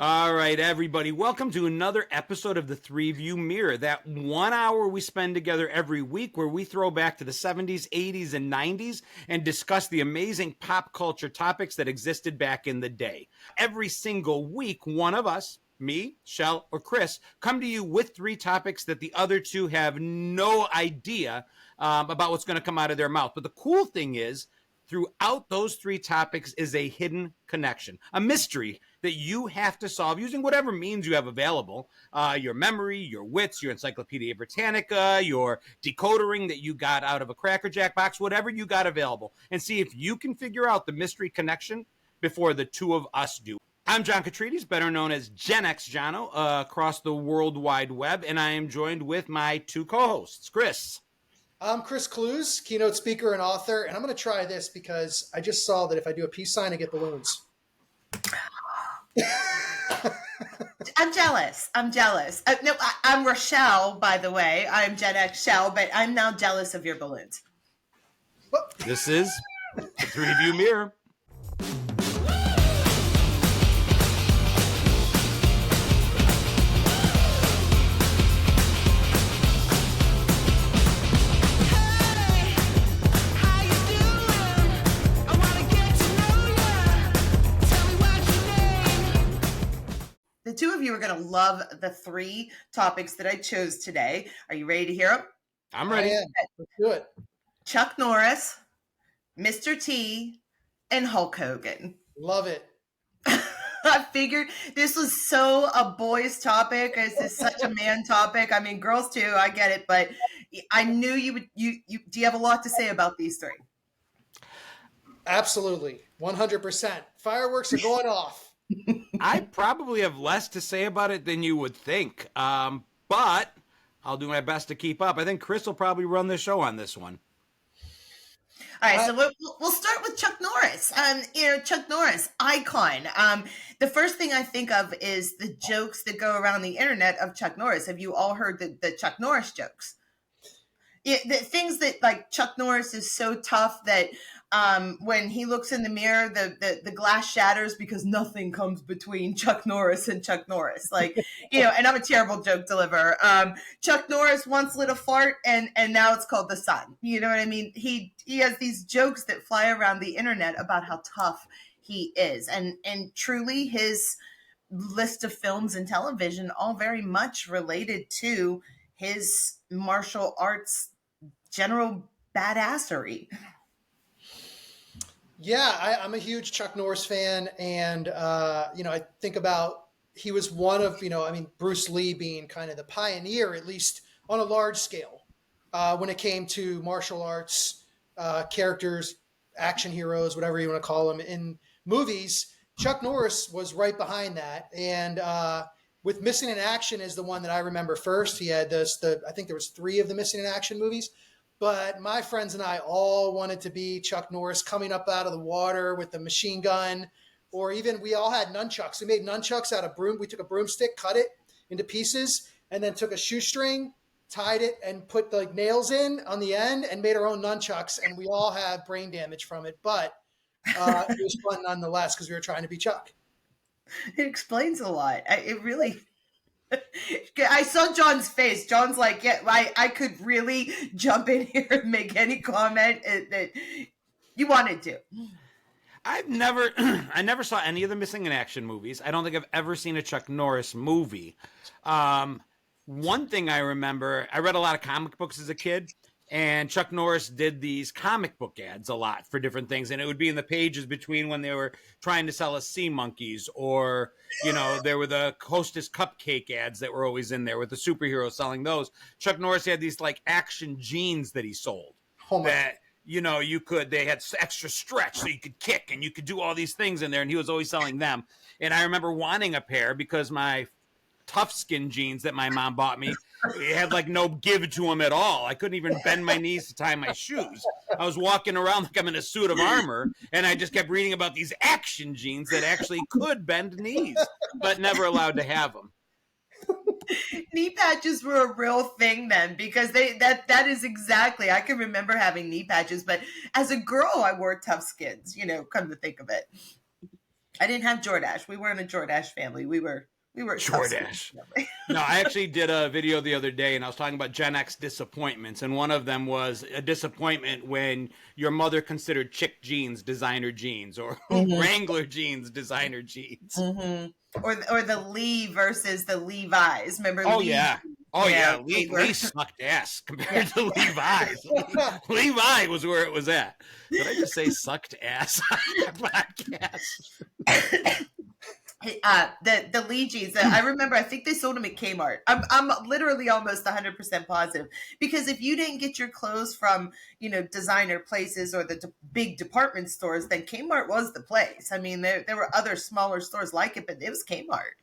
All right, everybody. Welcome to another episode of the Three View Mirror. That 1 hour we spend together every week where we throw back to the 70s, 80s, and 90s and discuss the amazing pop culture topics that existed back in the day. Every single week, one of us, me, Chelle, or Chris, come to you with three topics that the other two have no idea about what's going to come out of their mouth. But the cool thing is, throughout those three topics is a hidden connection, a mystery that you have to solve using whatever means you have available, your memory, your wits, your Encyclopedia Britannica, your decodering that you got out of a Cracker Jack box, whatever you got available, and see if you can figure out the mystery connection before the two of us do. I'm John Catridis, better known as Gen X Jono, across the World Wide Web, and I am joined with my two co-hosts, Chris. I'm Chris Clues, keynote speaker and author, and I'm going to try this because I just saw that if I do a peace sign, I get balloons. I'm jealous. No, I'm Rochelle, by the way. I'm Gen X Chelle, but I'm now jealous of your balloons. This is the Three View Mirror. The two of you are going to love the three topics that I chose today. Are you ready to hear them? I'm ready. Let's do it. Chuck Norris, Mr. T, and Hulk Hogan. Love it. I figured this was so a boys topic. This is such a man topic. I mean, girls too, I get it. But I knew you would. Do you have a lot to say about these three? Absolutely. 100%. Fireworks are going off. I probably have less to say about it than you would think, but I'll do my best to keep up. I think Chris will probably run the show on this one. All right, so we'll start with Chuck Norris. Chuck Norris, icon. The first thing I think of is the jokes that go around the internet of Chuck Norris. Have you all heard the Chuck Norris jokes? The things that, like, Chuck Norris is so tough that when he looks in the mirror, the glass shatters because nothing comes between Chuck Norris and Chuck Norris. Like, and I'm a terrible joke deliverer. Chuck Norris once lit a fart and now it's called the sun. You know what I mean? He has these jokes that fly around the internet about how tough he is. And truly his list of films and television all very much related to his martial arts general badassery. Yeah, I'm a huge Chuck Norris fan. And, I think about he was one of, Bruce Lee being kind of the pioneer, at least on a large scale, when it came to martial arts characters, action heroes, whatever you want to call them, in movies. Chuck Norris was right behind that. And with Missing in Action is the one that I remember first. He had I think there was 3 of the Missing in Action movies. But my friends and I all wanted to be Chuck Norris coming up out of the water with the machine gun, or even we all had nunchucks. We made nunchucks out of broom. We took a broomstick, cut it into pieces, and then took a shoestring, tied it, and put like nails in on the end and made our own nunchucks. And we all have brain damage from it. But it was fun nonetheless because we were trying to be Chuck. It explains a lot. It really... I saw John's face. John's like, yeah, I could really jump in here and make any comment that you wanted to. I never saw any of the Missing in Action movies. I don't think I've ever seen a Chuck Norris movie. One thing I remember, I read a lot of comic books as a kid, and Chuck Norris did these comic book ads a lot for different things. And it would be in the pages between when they were trying to sell us sea monkeys, or, there were the Hostess cupcake ads that were always in there with the superheroes selling those. Chuck Norris had these like action jeans that he sold that, they had extra stretch so you could kick and you could do all these things in there. And he was always selling them. And I remember wanting a pair because my tough skin jeans that my mom bought me, it had like no give to them at all. I couldn't even bend my knees to tie my shoes. I was walking around like I'm in a suit of armor, and I just kept reading about these action jeans that actually could bend knees, but never allowed to have them. Knee patches were a real thing then, because that is exactly, I can remember having knee patches, but as a girl I wore tough skins, come to think of it. I didn't have Jordache. We weren't a Jordache family. We were a Jordache. No, I actually did a video the other day, and I was talking about Gen X disappointments, and one of them was a disappointment when your mother considered chick jeans designer jeans, or Wrangler jeans designer jeans. Or the Lee versus the Levi's. Remember? Oh Lee? yeah. Oh yeah. Lee sucked ass compared to Levi's. Levi was where it was at. Did I just say sucked ass on our podcast? The Lee jeans. I remember. I think they sold them at Kmart. I'm literally almost 100% positive, because if you didn't get your clothes from designer places or the big department stores, then Kmart was the place. I mean, there were other smaller stores like it, but it was Kmart.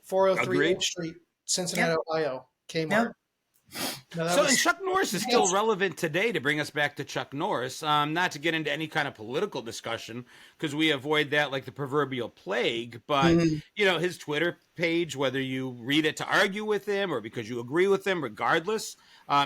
403 Oak Street, Cincinnati, Ohio. Kmart. No, and Chuck Norris is still relevant today, to bring us back to Chuck Norris. Not to get into any kind of political discussion, because we avoid that like the proverbial plague. But, his Twitter page, whether you read it to argue with him or because you agree with him, regardless,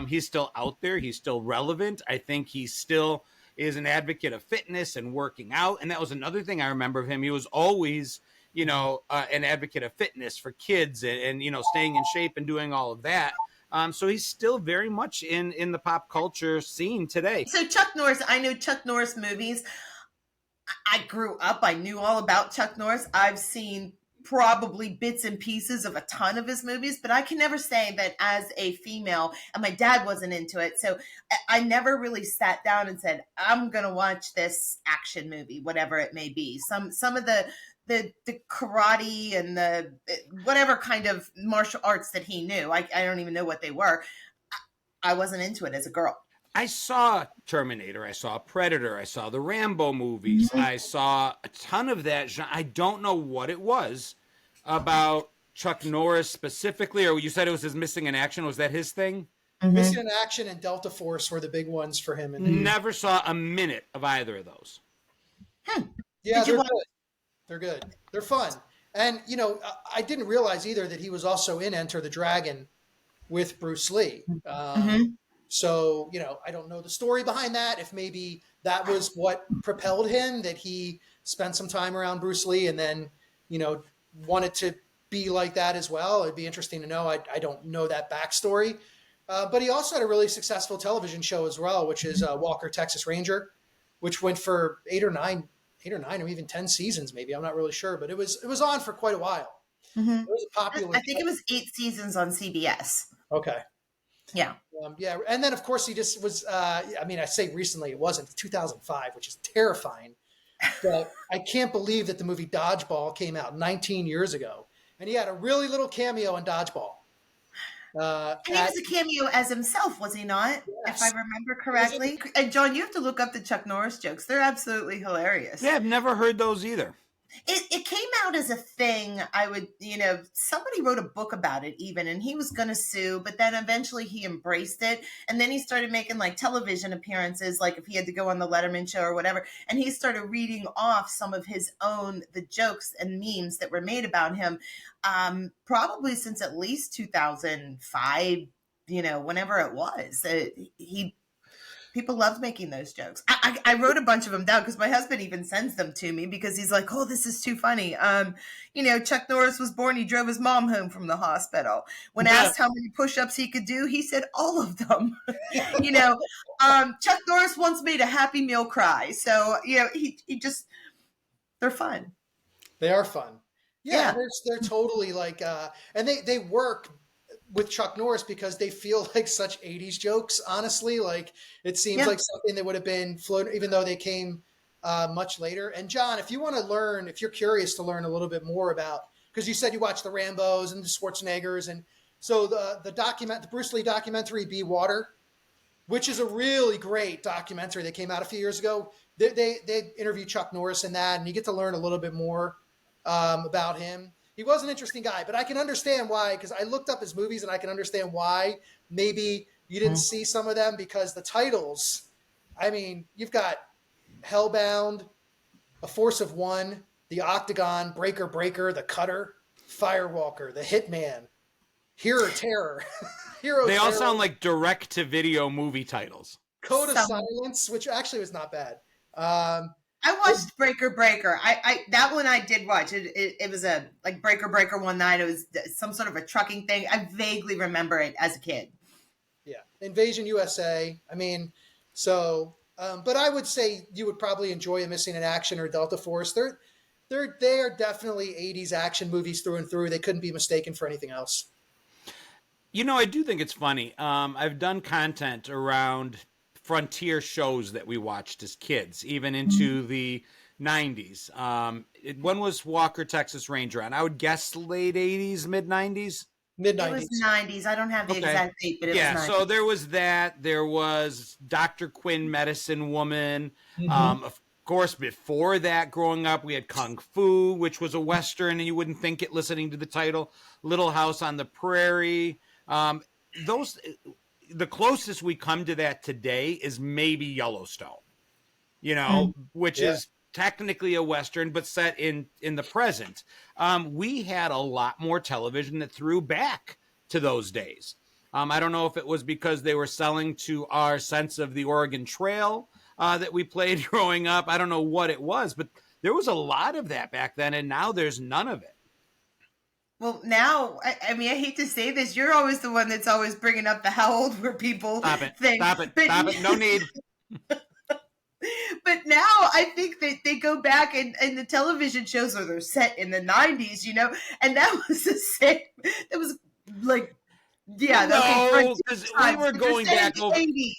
he's still out there. He's still relevant. I think he still is an advocate of fitness and working out. And that was another thing I remember of him. He was always, an advocate of fitness for kids and staying in shape and doing all of that. So he's still very much in the pop culture scene today. So Chuck Norris, I know Chuck Norris movies. I grew up, I knew all about Chuck Norris. I've seen probably bits and pieces of a ton of his movies, but I can never say that as a female, and my dad wasn't into it. So I never really sat down and said, I'm going to watch this action movie, whatever it may be. Some of the karate and the whatever kind of martial arts that he knew, I don't even know what they were. I wasn't into it as a girl. I saw Terminator, I saw Predator, I saw the Rambo movies, I saw a ton of that. I don't know what it was about Chuck Norris specifically, or you said it was his Missing in Action. Was that his thing? Missing in Action and Delta Force were the big ones for him. Never saw a minute of either of those. Yeah, they're good. They're good. They're fun. And, I didn't realize either that he was also in Enter the Dragon with Bruce Lee. So, I don't know the story behind that. If maybe that was what propelled him, that he spent some time around Bruce Lee and then, wanted to be like that as well. It'd be interesting to know. I don't know that backstory. But he also had a really successful television show as well, which is Walker, Texas Ranger, which went for 8 or 9 or even 10 seasons, maybe. I'm not really sure, but it was on for quite a while. It was a popular. I think it was 8 seasons on CBS. Okay. Yeah. And then of course he just was, I say recently, it wasn't 2005, which is terrifying, but I can't believe that the movie Dodgeball came out 19 years ago and he had a really little cameo in Dodgeball. And he was a cameo as himself, was he not? Yes. If I remember correctly. And John, you have to look up the Chuck Norris jokes. They're absolutely hilarious. Yeah, I've never heard those either. It came out as a thing. Somebody wrote a book about it even, and he was going to sue, but then eventually he embraced it. And then he started making like television appearances, like if he had to go on the Letterman show or whatever. And he started reading off some of the jokes and memes that were made about him, probably since at least 2005, whenever it was. People loved making those jokes. I wrote a bunch of them down because my husband even sends them to me because he's like, oh, this is too funny. Chuck Norris was born. He drove his mom home from the hospital. When asked how many push-ups he could do, he said all of them. Chuck Norris once made a Happy Meal cry. So, he just, they're fun. They are fun. Yeah. They're totally like, and they work with Chuck Norris because they feel like such 80s jokes, honestly. Like it seems like something that would have been floated, even though they came much later. And John, if you're curious to learn a little bit more about, because you said you watched the Rambos and the Schwarzeneggers. And so the Bruce Lee documentary, Be Water, which is a really great documentary that came out a few years ago. They interviewed Chuck Norris in that, and you get to learn a little bit more about him. He was an interesting guy, but I can understand why, because I looked up his movies and I can understand why maybe you didn't see some of them, because the titles, you've got Hellbound, A Force of One, The Octagon, Breaker, The Cutter, Firewalker, The Hitman, Hero Terror. They all sound like direct-to-video movie titles. Code of Silence, which actually was not bad. I watched Breaker Breaker. I that one I did watch. It was a like Breaker Breaker one night. It was some sort of a trucking thing. I vaguely remember it as a kid. Yeah, Invasion USA. I mean, so, but I would say you would probably enjoy a Missing in Action or Delta Force. They are definitely 80s action movies through and through. They couldn't be mistaken for anything else. You know, I do think it's funny. I've done content around frontier shows that we watched as kids, even into the 90s. When was Walker, Texas Ranger on? I would guess late 80s, mid 90s. Mid It was 90s. 90s. I don't have the exact date, but it was 90s. So there was that. There was Dr. Quinn, Medicine Woman. Of course, before that, growing up, we had Kung Fu, which was a Western, and you wouldn't think it listening to the title. Little House on the Prairie. The closest we come to that today is maybe Yellowstone, which is technically a Western, but set in the present. We had a lot more television that threw back to those days. I don't know if it was because they were selling to our sense of the Oregon Trail that we played growing up. I don't know what it was, but there was a lot of that back then, and now there's none of it. Well, now, I mean, I hate to say this. You're always the one that's always bringing up the how old were people thing. Stop it. No need. But now I think that they go back and the television shows are they're set in the 90s, and that was the same. That was like, yeah. No, because we were going back over. 80s.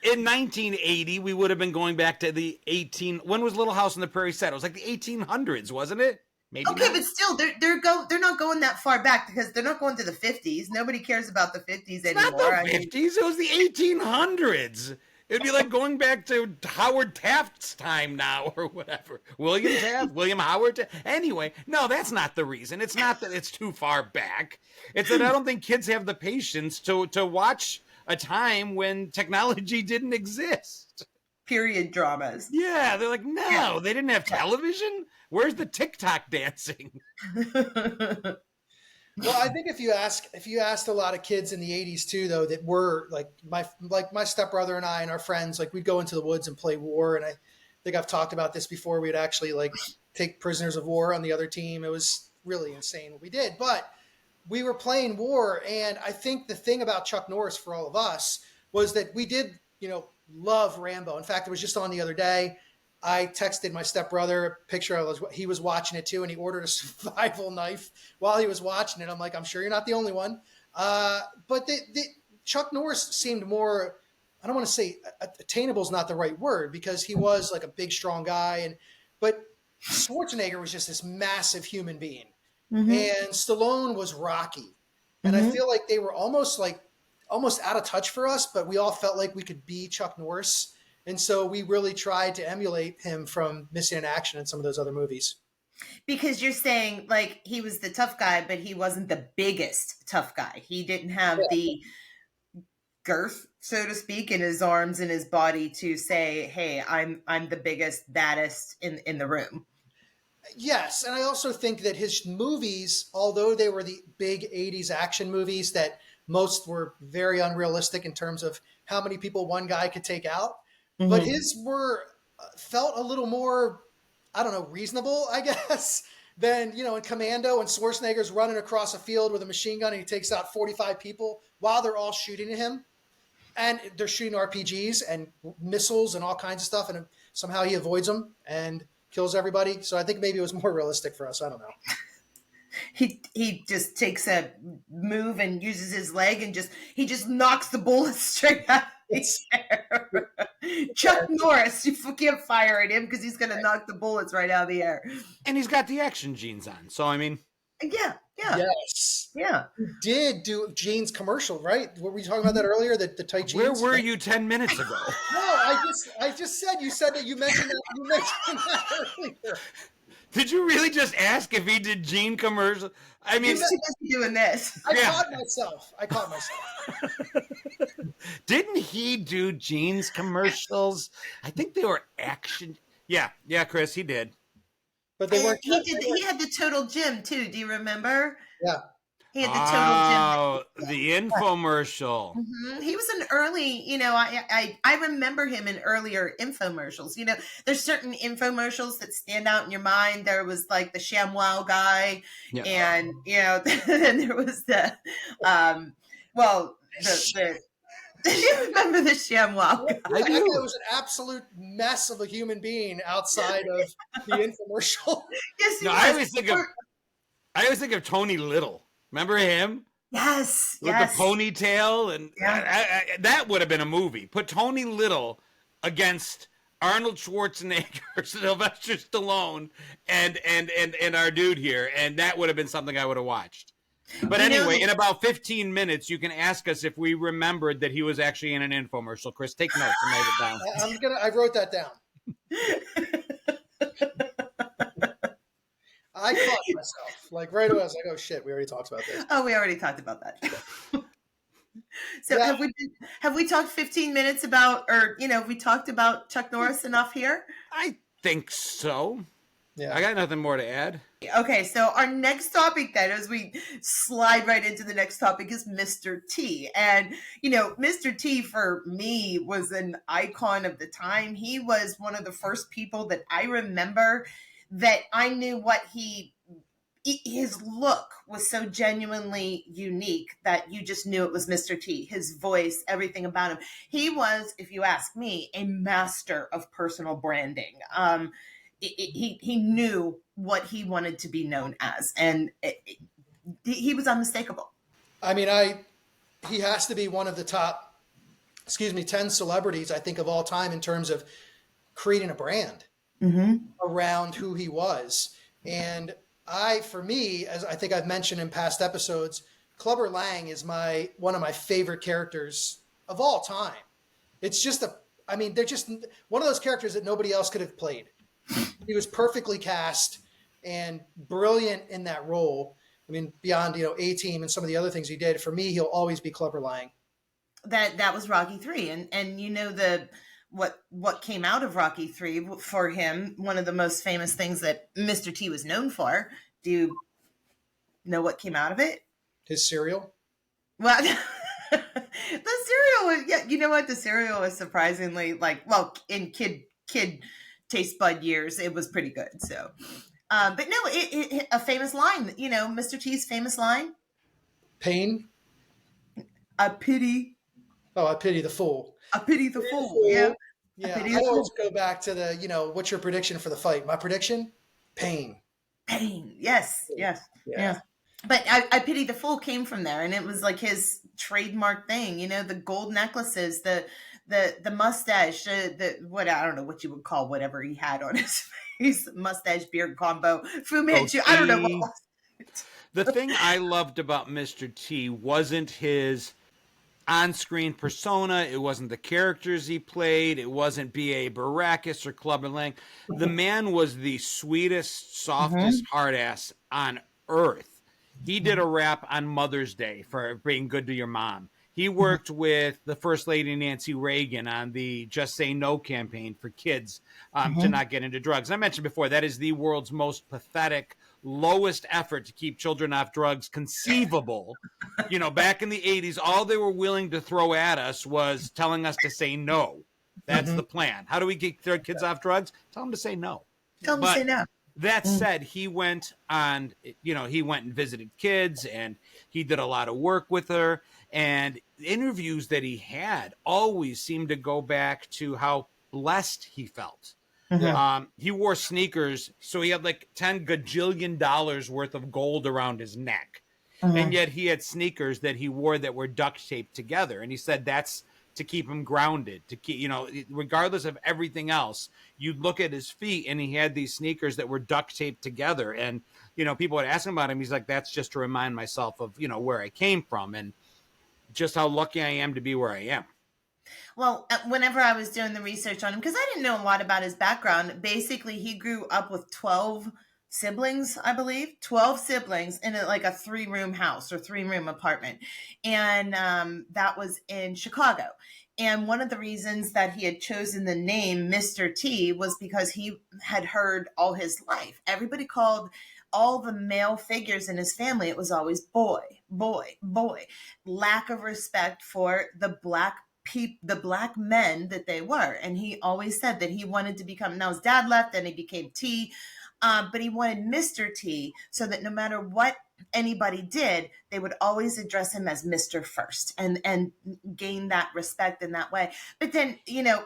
In 1980, we would have been going back to the when was Little House on the Prairie set? It was like the 1800s, wasn't it? Maybe okay, not. But still, they're not going that far back because they're not going to the 50s. Nobody cares about the 50s anymore. Not the 50s. It was the 1800s. It'd be like going back to Howard Taft's time now or whatever. William Taft, William Howard Taft. Anyway, no, that's not the reason. It's not that it's too far back. It's that I don't think kids have the patience to watch a time when technology didn't exist. Period dramas. Yeah, they're like, no, they didn't have television. Where's the TikTok dancing? Well, I think if you asked a lot of kids in the 80s too, though, that were like my stepbrother and I and our friends, like we'd go into the woods and play war. And I think I've talked about this before. We'd actually like take prisoners of war on the other team. It was really insane what we did, but we were playing war. And I think the thing about Chuck Norris for all of us was that we did, love Rambo. In fact, it was just on the other day. I texted my stepbrother a picture. He was watching it too, and he ordered a survival knife while he was watching it. I'm like, I'm sure you're not the only one. But Chuck Norris seemed more, I don't want to say attainable is not the right word because he was like a big, strong guy. But Schwarzenegger was just this massive human being. Mm-hmm. And Stallone was Rocky. And I feel like they were almost out of touch for us, but we all felt like we could be Chuck Norris. And so we really tried to emulate him from Missing in Action and some of those other movies. Because you're saying like he was the tough guy, but he wasn't the biggest tough guy. He didn't have the girth, so to speak, in his arms and his body to say, hey, I'm the biggest, baddest in the room. Yes. And I also think that his movies, although they were the big 80s action movies that most were very unrealistic in terms of how many people one guy could take out, but his felt a little more, I don't know, reasonable, I guess, than, in Commando and Schwarzenegger's running across a field with a machine gun and he takes out 45 people while they're all shooting at him. And they're shooting RPGs and missiles and all kinds of stuff. And somehow he avoids them and kills everybody. So I think maybe it was more realistic for us. I don't know. He just takes a move and uses his leg and he just knocks the bullets straight out of the air. Chuck Norris, you can't fire at him because he's going to knock the bullets right out of the air. And he's got the action genes on. So, I mean. Yeah. Yes. Yeah. He did do Jeans commercial, right? Were we talking about that earlier? The tight jeans? Where were you 10 minutes ago? No, I just said, you said that you mentioned that earlier. Did you really just ask if he did Gene commercial? I mean, he must be doing this. I caught myself. Didn't he do Gene's commercials? I think they were action. Yeah, Chris, he did. But they weren't. He had the Total Gym too. Do you remember? Yeah. He had the total gym. Oh, the infomercial. He was an early, I remember him in earlier infomercials. There's certain infomercials that stand out in your mind. There was like the ShamWow guy, Yeah. and then there was the, well, the do you remember the ShamWow guy? That guy was an absolute mess of a human being outside of the infomercial. Yes, he No, was. I always think of Tony Little. Remember him? Yes, With the ponytail, and that would have been a movie. Put Tony Little against Arnold Schwarzenegger, Sylvester Stallone, and our dude here, and that would have been something I would have watched. But anyway, in about 15 minutes, you can ask us if we remembered that he was actually in an infomercial. Chris, take notes and write it down. I wrote that down. I caught myself like right away. I was like, "Oh shit, we already talked about this." Oh, we already talked about that. So have we talked 15 minutes about, or have we talked about Chuck Norris enough here? I think so. Yeah, I got nothing more to add. Okay, so our next topic then, as we slide right into the next topic, is Mr. T. And, Mr. T for me was an icon of the time. He was one of the first people that I remember that I knew what his look was so genuinely unique that you just knew it was Mr. T. His voice, everything about him. He was, if you ask me, a master of personal branding. He knew what he wanted to be known as, and he was unmistakable. I mean, he has to be one of the top, 10 celebrities, I think, of all time in terms of creating a brand around who he was. And for me, as I think I've mentioned in past episodes, Clubber Lang is one of my favorite characters of all time. It's just they're just one of those characters that nobody else could have played. He was perfectly cast and brilliant in that role. I mean, beyond, A-Team and some of the other things he did, for me, he'll always be Clubber Lang. That was Rocky 3. And what came out of Rocky 3 for him, one of the most famous things that Mr. T was known for. Do you know what came out of it? His cereal? Well, the cereal was, you know what? The cereal was surprisingly in kid taste bud years, it was pretty good. So, but no, a famous line, Mr. T's famous line. Pain? I pity the fool. I pity the fool. Yeah. Yeah. I always go back to the, what's your prediction for the fight? My prediction? Pain. Yes. But I pity the fool came from there, and it was like his trademark thing, the gold necklaces, the mustache, what, I don't know what you would call whatever he had on his face, mustache beard combo, Fu Manchu. I don't know what was it. The thing I loved about Mr. T wasn't his on-screen persona. It wasn't the characters he played. It wasn't B.A. Baracus or Clubber Lang. The man was the sweetest, softest hard ass on earth. He did a rap on Mother's Day for being good to your mom. He worked with the First Lady Nancy Reagan on the Just Say No campaign for kids to not get into drugs. I mentioned before, that is the world's most pathetic, lowest effort to keep children off drugs conceivable. Back in the 80s, all they were willing to throw at us was telling us to say no. That's the plan. How do we get their kids off drugs? Tell them to say no. Tell them to say no. That said, he went and visited kids, and he did a lot of work with her. And interviews that he had always seemed to go back to how blessed he felt. He wore sneakers, so he had like $10 gajillion worth of gold around his neck. And yet he had sneakers that he wore that were duct taped together. And he said that's to keep him grounded, to keep, regardless of everything else, you'd look at his feet and he had these sneakers that were duct taped together. And, people would ask him about him. He's like, that's just to remind myself of, where I came from and just how lucky I am to be where I am. Well, whenever I was doing the research on him, because I didn't know a lot about his background, basically he grew up with 12 siblings, I believe, 12 siblings in a 3-room house or 3-room apartment. And that was in Chicago. And one of the reasons that he had chosen the name Mr. T was because he had heard all his life. Everybody called all the male figures in his family, it was always boy, boy, boy. Lack of respect for the black men that they were. And he always said that he wanted to become, now his dad left and he became T, but he wanted Mr. T, so that no matter what anybody did, they would always address him as Mr. First, and gain that respect in that way. But then,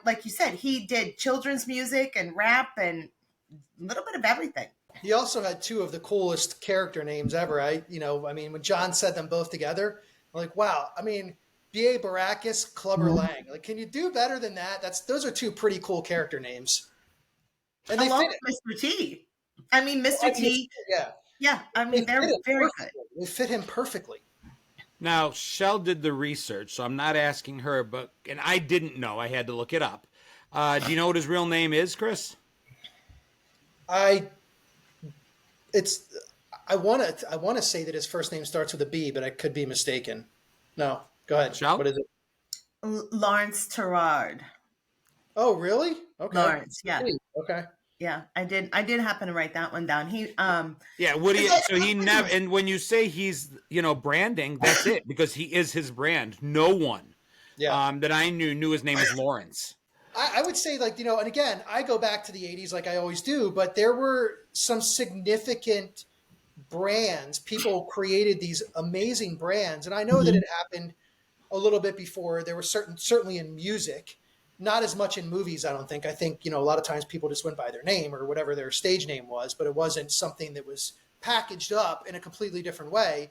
like you said, he did children's music and rap and a little bit of everything. He also had two of the coolest character names ever. When John said them both together, I'm like, wow. I mean, B.A. Baracus, Clubber Lang. Like, can you do better than that? Those are two pretty cool character names. And they Along fit with Mr. T. I mean, Mr. T. Yeah. Yeah, I mean, they're very good. They fit him perfectly. Now, Chelle did the research, so I'm not asking her, and I didn't know. I had to look it up. Do you know what his real name is, Chris? I want to say that his first name starts with a B, but I could be mistaken. No, go ahead. Chelle? What is it? Lawrence Terrard. Oh, really? Okay. Lawrence, yeah. Okay. Yeah, I did happen to write that one down. He never, and when you say he's, branding, that's it, because he is his brand. No one that I knew his name was Lawrence. I would say, and again, I go back to the 80s like I always do, but there were some significant brands. People created these amazing brands. And I know that it happened a little bit before. There were certainly in music, not as much in movies, I don't think. I think, a lot of times people just went by their name or whatever their stage name was, but it wasn't something that was packaged up in a completely different way.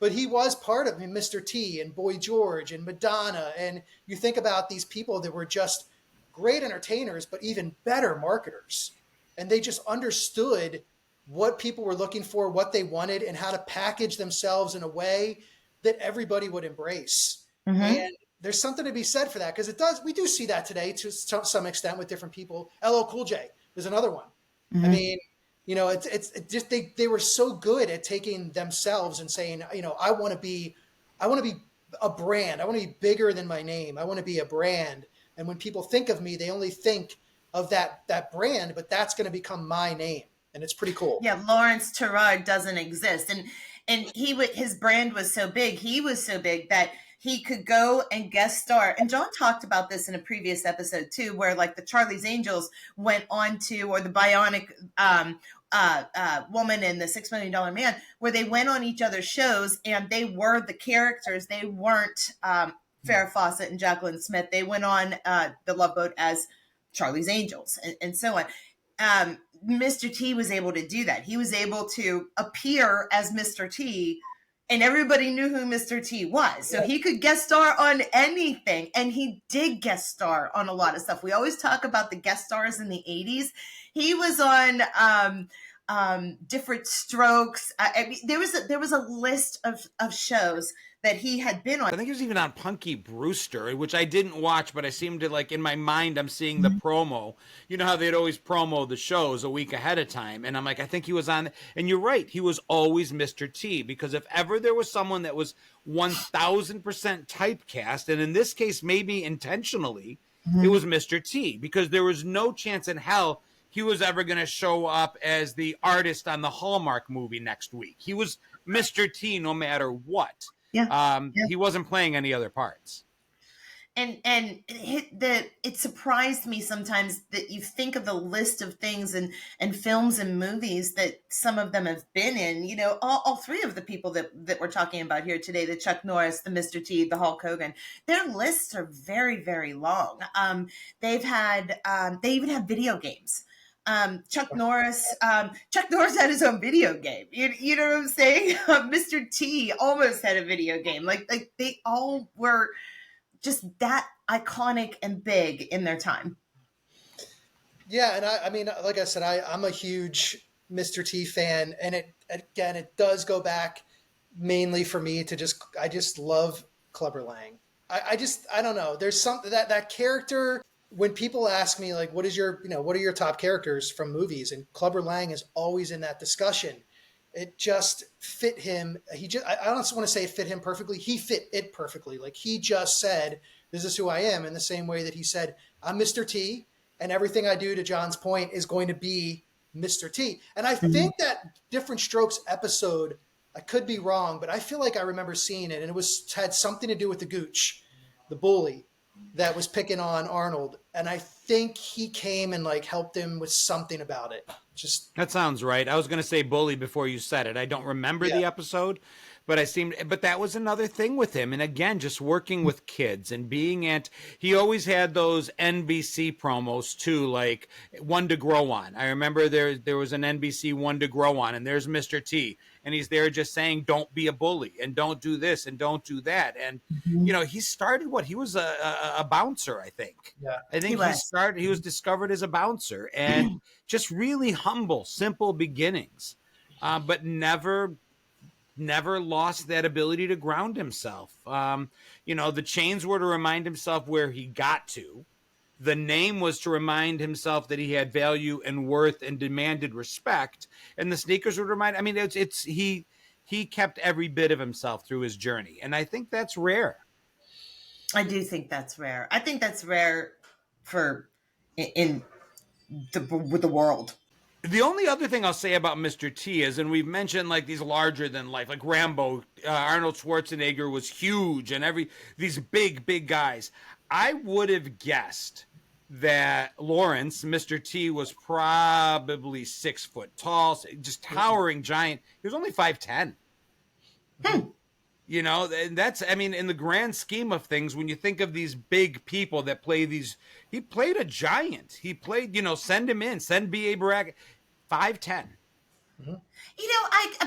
But he was part of Mr. T and Boy George and Madonna. And you think about these people that were just great entertainers, but even better marketers. And they just understood what people were looking for, what they wanted, and how to package themselves in a way that everybody would embrace. Mm-hmm. And there's something to be said for that, because we do see that today to some extent with different people. LL Cool J is another one. Mm-hmm. I mean, it's just they were so good at taking themselves and saying, I want to be a brand. I want to be bigger than my name. I want to be a brand. And when people think of me, they only think of that brand, but that's going to become my name. And it's pretty cool. Yeah, Lawrence Terrard doesn't exist. And his brand was so big. He was so big that he could go and guest star. And John talked about this in a previous episode too, where like the Charlie's Angels went on to, or the Bionic Woman and the $6 Million Man, where they went on each other's shows and they were the characters. They weren't Farrah Fawcett and Jacqueline Smith. They went on the Love Boat as Charlie's Angels and so on. Mr. T was able to do that. He was able to appear as Mr. T, and everybody knew who Mr. T was. So he could guest star on anything, and he did guest star on a lot of stuff. We always talk about the guest stars in the 80s. He was on Different Strokes. I mean, there was a list of shows that he had been on. I think he was even on Punky Brewster, which I didn't watch, but I seemed to in my mind, I'm seeing the promo. You know how they'd always promo the shows a week ahead of time. And I'm like, I think he was on, and you're right. He was always Mr. T, because if ever there was someone that was 1000% typecast, and in this case, maybe intentionally, it was Mr. T, because there was no chance in hell he was ever going to show up as the artist on the Hallmark movie next week. He was Mr. T no matter what. Yeah. He wasn't playing any other parts. And it surprised me sometimes that you think of the list of things and films and movies that some of them have been in. All three of the people that we're talking about here today, the Chuck Norris, the Mr. T, the Hulk Hogan, their lists are very, very long. They even have video games. Chuck Norris had his own video game. You know what I'm saying? Mr. T almost had a video game. Like they all were just that iconic and big in their time. Yeah, and I mean, like I said, I'm a huge Mr. T fan, and it does go back mainly for me to I just love Clubber Lang. I don't know. There's something that character. When people ask me, like, what are your top characters from movies? And Clubber Lang is always in that discussion. It just fit him. I don't want to say it fit him perfectly. He fit it perfectly. Like, he just said, this is who I am, in the same way that he said, I'm Mr. T, and everything I do, to John's point, is going to be Mr. T. And I think that Different Strokes episode, I could be wrong, but I feel like I remember seeing it, and it had something to do with the Gooch, the bully that was picking on Arnold. And I think he came and like helped him with something about it. Just That sounds right. I was going to say bully before you said it. I don't remember the episode, but but that was another thing with him. And again, just working with kids and he always had those NBC promos too, like One to Grow On. I remember there was an NBC One to Grow On, and there's Mr. T, and he's there just saying, don't be a bully and don't do this and don't do that. And, he started he was a bouncer, I think. Yeah. I think he was discovered as a bouncer, and just really humble, simple beginnings, but never lost that ability to ground himself. The chains were to remind himself where he got to. The name was to remind himself that he had value and worth and demanded respect. And the sneakers would remind, he kept every bit of himself through his journey. And I think that's rare. I do think that's rare. I think that's rare with the world. The only other thing I'll say about Mr. T is, and we've mentioned like these larger than life, like Rambo, Arnold Schwarzenegger was huge, and these big guys. I would have guessed that Lawrence, Mr. T, was probably 6 foot tall, just towering giant. He was only 5'10". And that's, in the grand scheme of things, when you think of these big people that play he played a giant. He played, send him in, send B.A. Baracus, 5'10".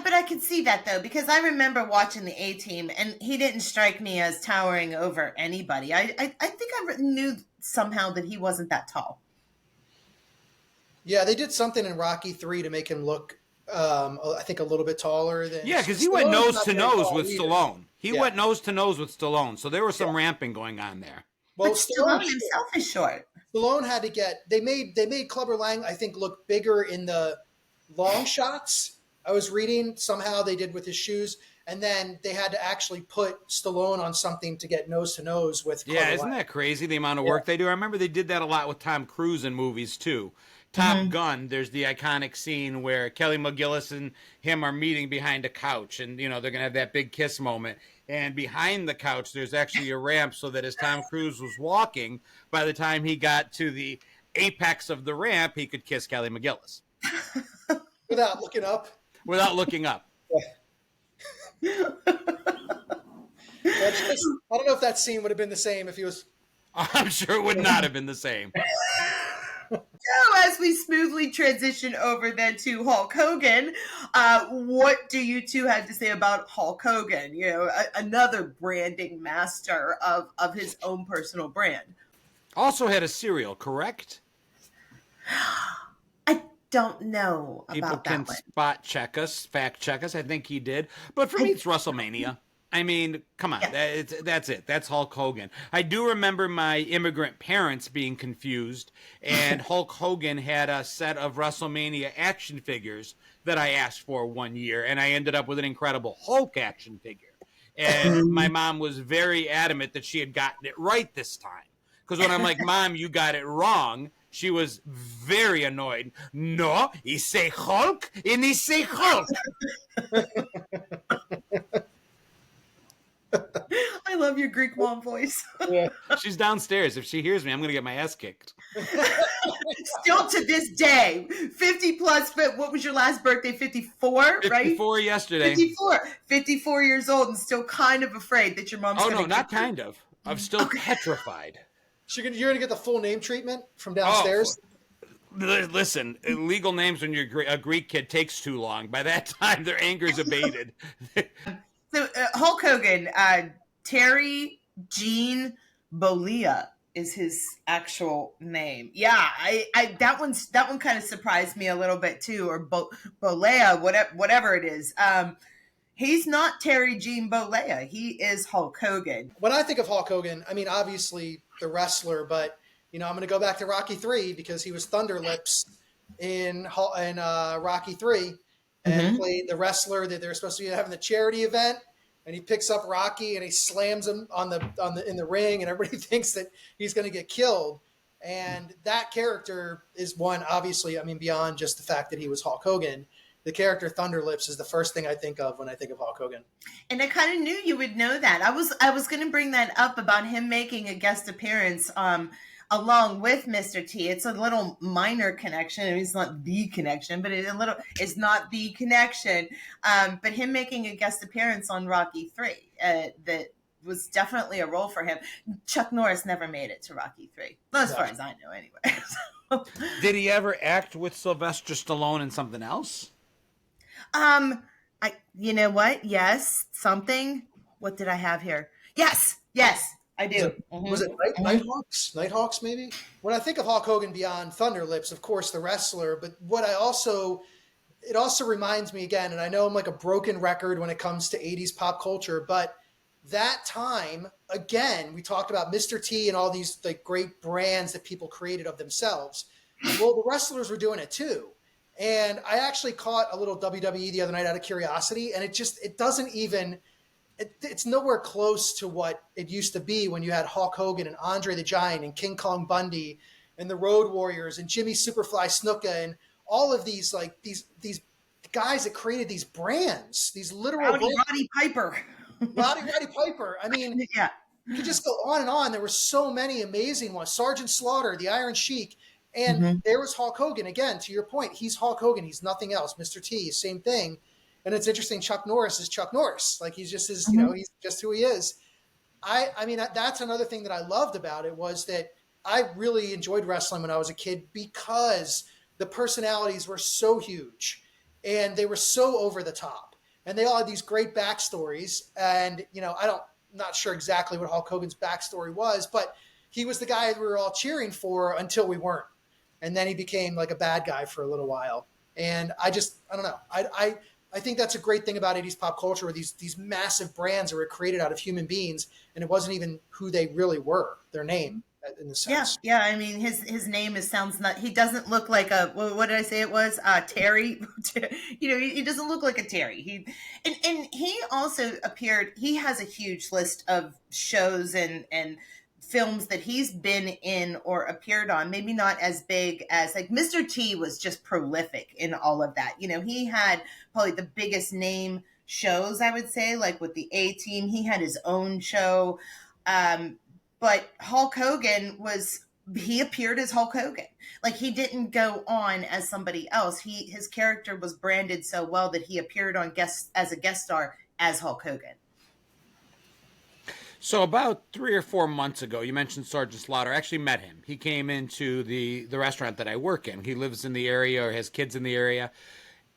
But I could see that though, because I remember watching the A-Team, and he didn't strike me as towering over anybody. I think I knew somehow that he wasn't that tall. Yeah, they did something in Rocky 3 to make him look, I think, a little bit taller than. Yeah, because he went nose to nose with either. Stallone. He went nose to nose with Stallone, so there was some ramping going on there. Well, but Stallone himself is short. Stallone had to they made Clubber Lang, I think, look bigger in the long shots. I was reading somehow they did with his shoes, and then they had to actually put Stallone on something to get nose to nose with Clubber Lang. Isn't that crazy, the amount of work they do? I remember they did that a lot with Tom Cruise in movies too. Top Gun, there's the iconic scene where Kelly McGillis and him are meeting behind a couch, and they're gonna have that big kiss moment. And behind the couch, there's actually a ramp so that as Tom Cruise was walking, by the time he got to the apex of the ramp, he could kiss Kelly McGillis without looking up. Without looking up. I don't know if that scene would have been the same if he was. I'm sure it would not have been the same. So as we smoothly transition over then to Hulk Hogan, what do you two have to say about Hulk Hogan? Another branding master of his own personal brand. Also had a cereal, correct? I don't know about People that can one. fact check us. I think he did. But for me, it's WrestleMania. Come on. Yeah. That's it. That's Hulk Hogan. I do remember my immigrant parents being confused, and Hulk Hogan had a set of WrestleMania action figures that I asked for one year, and I ended up with an incredible Hulk action figure. And my mom was very adamant that she had gotten it right this time. Because when I'm like, Mom, you got it wrong, she was very annoyed. No, he say Hulk, and he say Hulk. I love your Greek mom voice. Yeah. She's downstairs. If she hears me, I'm going to get my ass kicked. Still to this day, 50 plus, but what was your last birthday? 54, right? 54 yesterday. 54 years old and still kind of afraid that your mom's Oh, going no, not kind of. I'm still petrified. So you're going to get the full name treatment from downstairs? Listen, legal names when you're a Greek kid takes too long. By that time, their anger's abated. So Hulk Hogan, Terry Gene Bollea is his actual name. Yeah, I that one kind of surprised me a little bit too, or Bollea, whatever it is. He's not Terry Gene Bollea. He is Hulk Hogan. When I think of Hulk Hogan, obviously the wrestler, but I'm going to go back to Rocky 3 because he was Thunder Lips in Rocky 3. And played the wrestler that they're supposed to be having the charity event, and he picks up Rocky and he slams him in the ring, and everybody thinks that he's going to get killed. And that character is one, obviously, I mean, beyond just the fact that he was Hulk Hogan, the character Thunder Lips is the first thing I think of when I think of Hulk Hogan. And I kind of knew you would know that. I was going to bring that up about him making a guest appearance along with Mr. T. It's a little minor connection. I mean, it's not the connection, but it's not the connection. But him making a guest appearance on Rocky 3, that was definitely a role for him. Chuck Norris never made it to Rocky 3. Well, as far as I know anyway. Did he ever act with Sylvester Stallone in something else? You know what? Yes, something. What did I have here? Yes, I do. Was it Nighthawks? Nighthawks, maybe? When I think of Hulk Hogan beyond Thunder Lips, of course, the wrestler, but it also reminds me again, and I know I'm like a broken record when it comes to 80s pop culture, but that time, again, we talked about Mr. T and all these like great brands that people created of themselves. Well, the wrestlers were doing it too. And I actually caught a little WWE the other night out of curiosity, and it's nowhere close to what it used to be when you had Hulk Hogan and Andre the Giant and King Kong Bundy and the Road Warriors and Jimmy Superfly Snuka and all of these like these guys that created these brands, these literal Roddy Piper. Roddy Piper. I mean, yeah. You could just go on and on. There were so many amazing ones. Sergeant Slaughter, the Iron Sheik. And there was Hulk Hogan. Again, to your point, he's Hulk Hogan. He's nothing else. Mr. T, same thing. And it's interesting. Chuck Norris is Chuck Norris. Like he's just his, he's just who he is. I mean, that's another thing that I loved about it was that I really enjoyed wrestling when I was a kid because the personalities were so huge and they were so over the top and they all had these great backstories. And, not sure exactly what Hulk Hogan's backstory was, but he was the guy that we were all cheering for until we weren't. And then he became like a bad guy for a little while. And I don't know. I think that's a great thing about 80s pop culture where these massive brands were created out of human beings and it wasn't even who they really were, their name in the sense. Yeah. I mean, his name sounds not, he doesn't look like what did I say it was? Terry. He doesn't look like a Terry. He also appeared, he has a huge list of shows and films that he's been in or appeared on, maybe not as big as like Mr. T was just prolific in all of that. He had probably the biggest name shows, I would say, like with the A-Team, he had his own show. But Hulk Hogan he appeared as Hulk Hogan. Like he didn't go on as somebody else. His character was branded so well that he appeared on as a guest star as Hulk Hogan. So about 3 or 4 months ago, you mentioned Sergeant Slaughter. I actually met him. He came into the restaurant that I work in. He lives in the area or has kids in the area.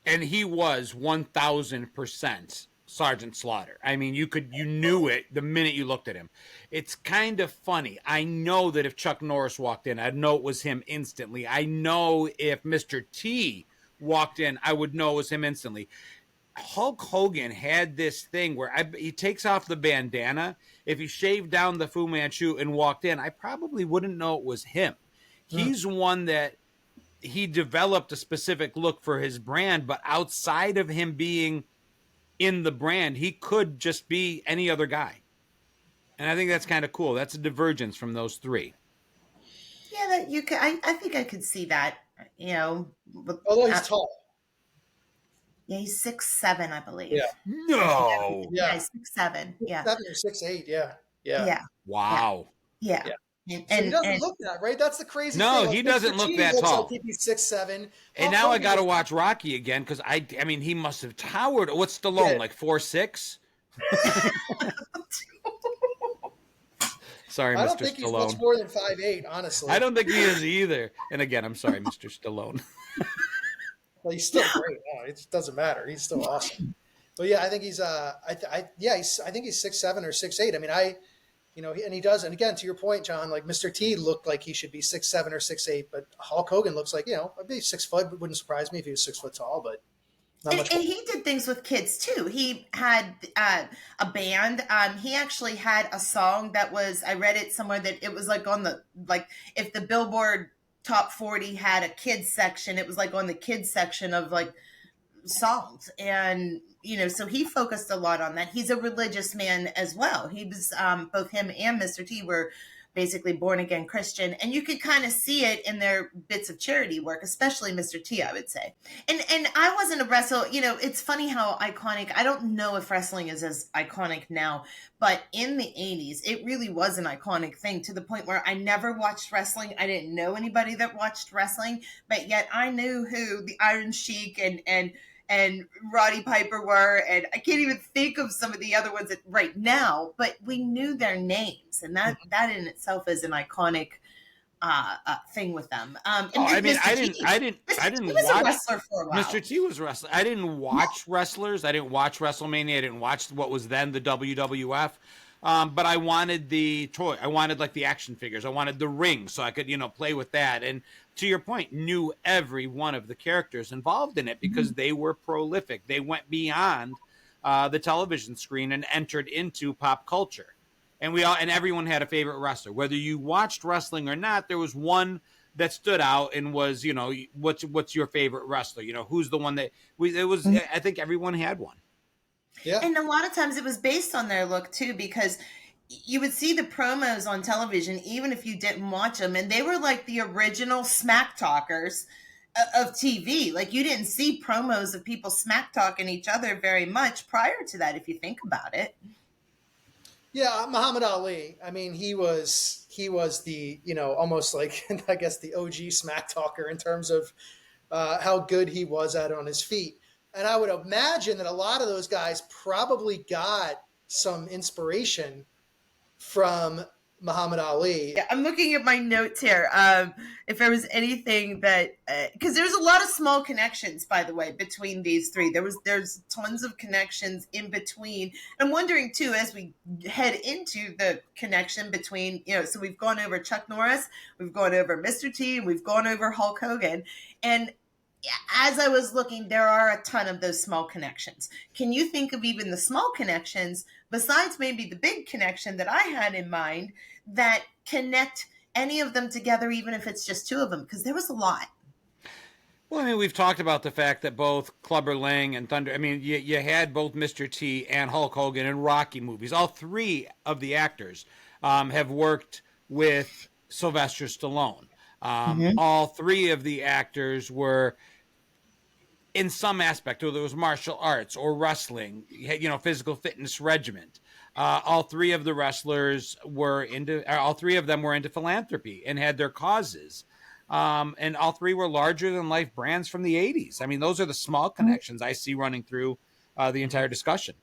And he was 1,000% Sergeant Slaughter. I mean, you knew it the minute you looked at him. It's kind of funny. I know that if Chuck Norris walked in, I'd know it was him instantly. I know if Mr. T walked in, I would know it was him instantly. Hulk Hogan had this thing where he takes off the bandana. If he shaved down the Fu Manchu and walked in, I probably wouldn't know it was him. He's one that he developed a specific look for his brand, but outside of him being in the brand, he could just be any other guy. And I think that's kind of cool. That's a divergence from those three. Yeah, that you could. I think I could see that. Although he's tall. Yeah, he's 6'7", I believe. Yeah. No. Yeah, he's 6'7". Yeah. 7 or 6'8". Yeah. Yeah. Wow. Yeah. So he doesn't look that, right? That's the crazy thing. No, like, he doesn't look that looks tall. Like he's 6'7". And now I got to watch Rocky again because I mean, he must have towered. What's Stallone, like 4'6"? Sorry, Mr. Stallone. I don't think he's much more than 5'8", honestly. I don't think he is either. And again, I'm sorry, Mr. Stallone. Well, he's still great. No, it doesn't matter. He's still awesome. But yeah, I think he's I think he's 6'7" or 6'8". I mean, and he does. And again, to your point, John, like Mr. T looked like he should be 6'7" or 6'8", but Hulk Hogan looks like, I'd be 6 foot. It wouldn't surprise me if he was 6 foot tall, but not much. And he did things with kids too. He had a band. He actually had a song that was, I read it somewhere that it was like if the Billboard Top 40 had a kids section, it was like on the kids section of like songs. And, so he focused a lot on that. He's a religious man as well. He was, both him and Mr. T were basically born again Christian, and you could kind of see it in their bits of charity work, especially Mr. T, I would say. And I wasn't a wrestler. It's funny how iconic. I don't know if wrestling is as iconic now, but in the 80s, it really was an iconic thing, to the point where I never watched wrestling. I didn't know anybody that watched wrestling, but yet I knew who the Iron Sheik and Roddy Piper were, and I can't even think of some of the other ones right now, but we knew their names, and that in itself is an iconic thing with them. And I didn't he was watch a wrestler for a while. Mr. T was wrestling. I didn't watch wrestlers. I didn't watch WrestleMania. I didn't watch what was then the WWF. But I wanted the toy. I wanted like the action figures. I wanted the ring so I could, play with that. And to your point, knew every one of the characters involved in it because they were prolific. They went beyond the television screen and entered into pop culture. And everyone had a favorite wrestler. Whether you watched wrestling or not, there was one that stood out and was, what's your favorite wrestler? Who's the one that I think everyone had one. Yeah. And a lot of times it was based on their look too, because you would see the promos on television, even if you didn't watch them, and they were like the original smack talkers of TV. Like, you didn't see promos of people smack talking each other very much prior to that, if you think about it. Yeah, Muhammad Ali. I mean, he was the, almost like, I guess, the OG smack talker in terms of how good he was at on his feet. And I would imagine that a lot of those guys probably got some inspiration from Muhammad Ali. Yeah, I'm looking at my notes here. If there was anything that, because there's a lot of small connections, by the way, between these three. There's tons of connections in between. I'm wondering too, as we head into the connection between, so we've gone over Chuck Norris, we've gone over Mr. T, and we've gone over Hulk Hogan, and as I was looking, there are a ton of those small connections. Can you think of even the small connections, besides maybe the big connection that I had in mind, that connect any of them together, even if it's just two of them? Because there was a lot. Well, I mean, we've talked about the fact that both Clubber Lang and Thunder, I mean, you had both Mr. T and Hulk Hogan in Rocky movies. All three of the actors have worked with Sylvester Stallone. All three of the actors were in some aspect, whether it was martial arts or wrestling, physical fitness regiment. All three of the wrestlers all three of them were into philanthropy and had their causes. And all three were larger than life brands from the 80s. I mean, those are the small connections I see running through the entire discussion.